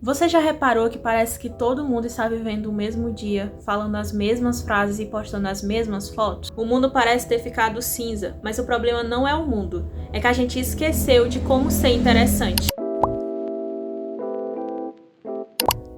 Você já reparou que parece que todo mundo está vivendo o mesmo dia, falando as mesmas frases e postando as mesmas fotos? O mundo parece ter ficado cinza, mas o problema não é o mundo, é que a gente esqueceu de como ser interessante.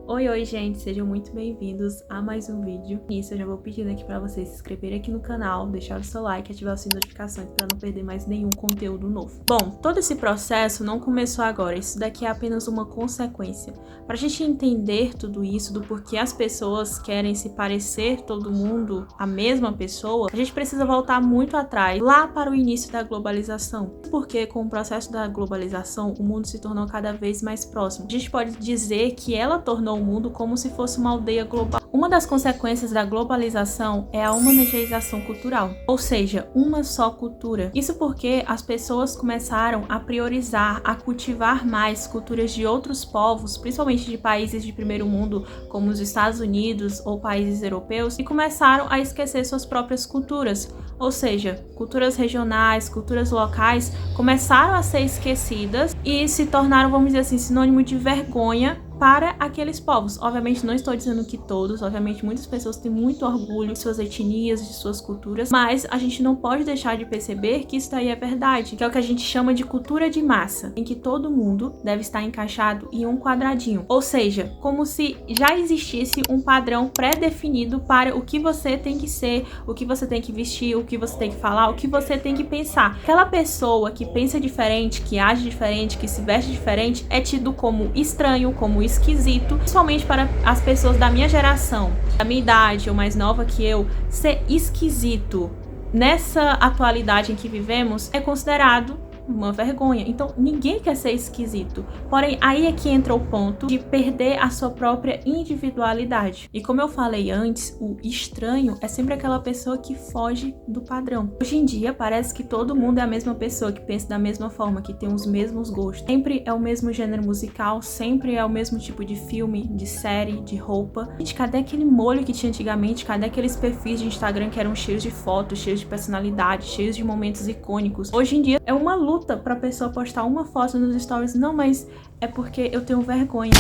Oi, gente, sejam muito bem-vindos a mais um vídeo. Nisso eu já vou pedindo aqui para vocês se inscreverem aqui no canal, deixar o seu like e ativar o sininho de notificações para não perder mais nenhum conteúdo novo. Bom, todo esse processo não começou agora, isso daqui é apenas uma consequência. Para a gente entender tudo isso, do porquê as pessoas querem se parecer todo mundo a mesma pessoa, a gente precisa voltar muito atrás, lá para o início da globalização. Porque com o processo da globalização, o mundo se tornou cada vez mais próximo. A gente pode dizer que ela tornou o mundo como se fosse uma aldeia global. Uma das consequências da globalização é a homogeneização cultural, ou seja, uma só cultura. Isso porque as pessoas começaram a priorizar, a cultivar mais culturas de outros povos, principalmente de países de primeiro mundo, como os Estados Unidos ou países europeus, e começaram a esquecer suas próprias culturas. Ou seja, culturas regionais, culturas locais começaram a ser esquecidas e se tornaram, vamos dizer assim, sinônimo de vergonha para aqueles povos. Obviamente não estou dizendo que todos, obviamente muitas pessoas têm muito orgulho de suas etnias, de suas culturas, mas a gente não pode deixar de perceber que isso daí é verdade, que é o que a gente chama de cultura de massa, em que todo mundo deve estar encaixado em um quadradinho, ou seja, como se já existisse um padrão pré-definido para o que você tem que ser, o que você tem que vestir, o que você tem que falar, o que você tem que pensar. Aquela pessoa que pensa diferente, que age diferente, que se veste diferente, é tido como estranho, como esquisito, principalmente para as pessoas da minha geração, da minha idade ou mais nova que eu. Ser esquisito nessa atualidade em que vivemos é considerado uma vergonha. Então ninguém quer ser esquisito. Porém, aí é que entra o ponto de perder a sua própria individualidade. E como eu falei antes, o estranho é sempre aquela pessoa que foge do padrão. Hoje em dia parece que todo mundo é a mesma pessoa, que pensa da mesma forma, que tem os mesmos gostos. Sempre é o mesmo gênero musical, sempre é o mesmo tipo de filme, de série, de roupa. Gente, cadê aquele molho que tinha antigamente? Cadê aqueles perfis de Instagram que eram cheios de fotos, cheios de personalidade, cheios de momentos icônicos? Hoje em dia é uma luta pra pessoa postar uma foto nos stories. Não, mas é porque eu tenho vergonha.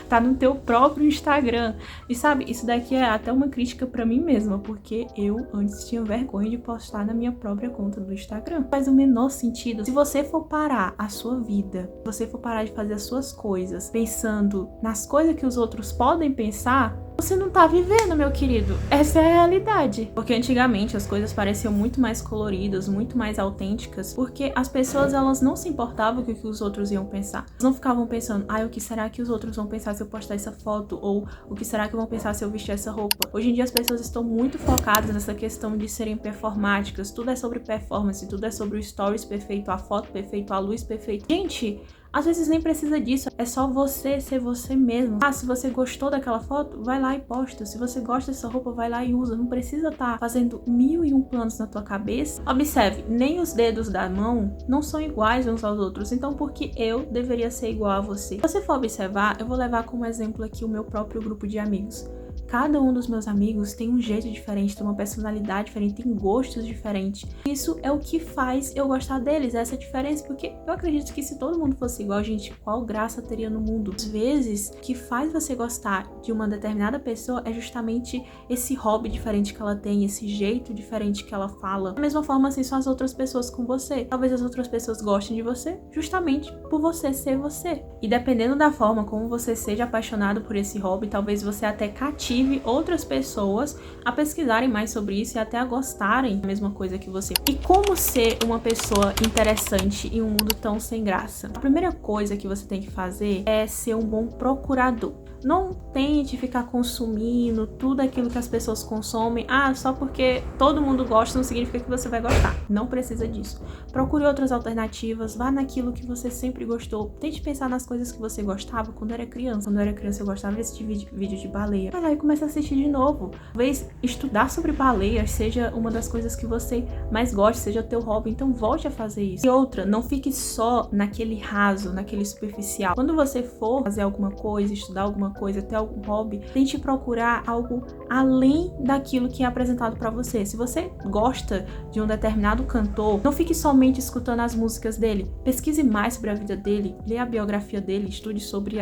Tá no teu próprio Instagram. E sabe, isso daqui é até uma crítica pra mim mesma, porque eu antes tinha vergonha de postar na minha própria conta do Instagram. Faz o menor sentido. Se você for parar a sua vida, se você for parar de fazer as suas coisas pensando nas coisas que os outros podem pensar, você não tá vivendo, meu querido. Essa é a realidade. Porque antigamente as coisas pareciam muito mais coloridas, muito mais autênticas, porque as pessoas, elas não se importavam com o que os outros iam pensar. Elas não ficavam pensando, o que será que os outros vão pensar se eu postar essa foto? Ou o que será que vão pensar se eu vestir essa roupa? Hoje em dia as pessoas estão muito focadas nessa questão de serem performáticas. Tudo é sobre performance, tudo é sobre o stories perfeito, a foto perfeita, a luz perfeita. Gente, às vezes nem precisa disso, é só você ser você mesmo. Se você gostou daquela foto, vai lá e posta. Se você gosta dessa roupa, vai lá e usa. Não precisa estar fazendo 1001 planos na tua cabeça. Observe, nem os dedos da mão não são iguais uns aos outros. Então, por que eu deveria ser igual a você? Se você for observar, eu vou levar como exemplo aqui o meu próprio grupo de amigos. Cada um dos meus amigos tem um jeito diferente, tem uma personalidade diferente, tem gostos diferentes. Isso é o que faz eu gostar deles, essa diferença, porque eu acredito que se todo mundo fosse igual, gente, qual graça teria no mundo? Às vezes, o que faz você gostar de uma determinada pessoa é justamente esse hobby diferente que ela tem, esse jeito diferente que ela fala. Da mesma forma, assim, são as outras pessoas com você. Talvez as outras pessoas gostem de você justamente por você ser você. E dependendo da forma como você seja apaixonado por esse hobby, talvez você até cative outras pessoas a pesquisarem mais sobre isso e até a gostarem da mesma coisa que você. E como ser uma pessoa interessante em um mundo tão sem graça? A primeira coisa que você tem que fazer é ser um bom procurador. Não tente ficar consumindo tudo aquilo que as pessoas consomem. Só porque todo mundo gosta não significa que você vai gostar. Não precisa disso. Procure outras alternativas, vá naquilo que você sempre gostou. Tente pensar nas coisas que você gostava quando era criança. Quando eu era criança eu gostava de assistir vídeo de baleia. Vai lá e começa a assistir de novo. Talvez estudar sobre baleias seja uma das coisas que você mais gosta, seja o teu hobby. Então volte a fazer isso. E outra, não fique só naquele raso, naquele superficial. Quando você for fazer alguma coisa, estudar alguma coisa, ter algum hobby, tente procurar algo além daquilo que é apresentado para você. Se você gosta de um determinado cantor, não fique somente somente escutando as músicas dele. Pesquise mais sobre a vida dele, leia a biografia dele, estude sobre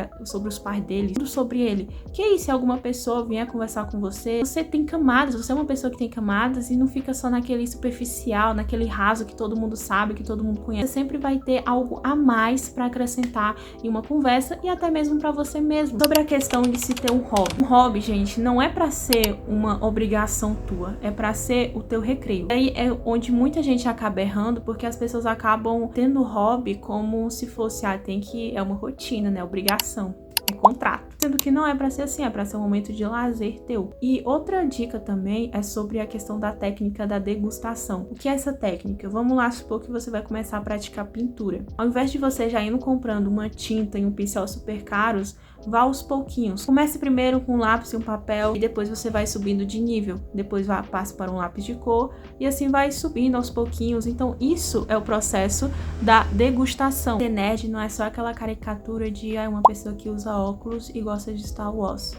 os pais dele, tudo sobre ele. Que aí, se alguma pessoa vier conversar com você, você tem camadas, você é uma pessoa que tem camadas e não fica só naquele superficial, naquele raso que todo mundo sabe, que todo mundo conhece. Você sempre vai ter algo a mais para acrescentar em uma conversa e até mesmo para você mesmo. Sobre a questão de se ter um hobby. Um hobby, gente, não é para ser uma obrigação tua, é para ser o teu recreio. Aí é onde muita gente acaba errando, porque as pessoas acabam tendo hobby como se fosse, é uma rotina, né? Obrigação. É contrato. Sendo que não é pra ser assim, é pra ser um momento de lazer teu. E outra dica também é sobre a questão da técnica da degustação. O que é essa técnica? Vamos lá supor que você vai começar a praticar pintura. Ao invés de você já indo comprando uma tinta e um pincel super caros, vá aos pouquinhos. Comece primeiro com um lápis e um papel e depois você vai subindo de nível. Depois passe para um lápis de cor e assim vai subindo aos pouquinhos. Então isso é o processo da degustação. Ser nerd não é só aquela caricatura de uma pessoa que usa óculos e gosta de Star Wars.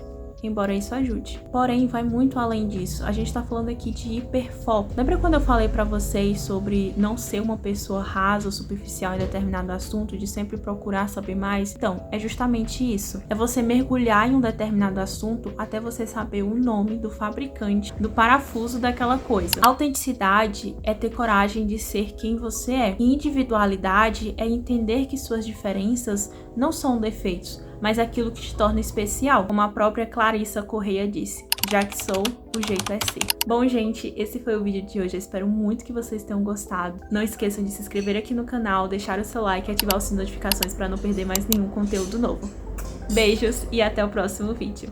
Embora isso ajude. Porém, vai muito além disso. A gente tá falando aqui de hiperfoco. Lembra quando eu falei pra vocês sobre não ser uma pessoa rasa ou superficial em determinado assunto, de sempre procurar saber mais? Então, é justamente isso. É você mergulhar em um determinado assunto até você saber o nome do fabricante, do parafuso daquela coisa. Autenticidade é ter coragem de ser quem você é. E individualidade é entender que suas diferenças não são defeitos, mas aquilo que te torna especial, como a própria Clarissa Correia disse: já que sou, o jeito é ser. Bom, gente, esse foi o vídeo de hoje. Eu espero muito que vocês tenham gostado. Não esqueçam de se inscrever aqui no canal, deixar o seu like e ativar o sininho de notificações para não perder mais nenhum conteúdo novo. Beijos e até o próximo vídeo.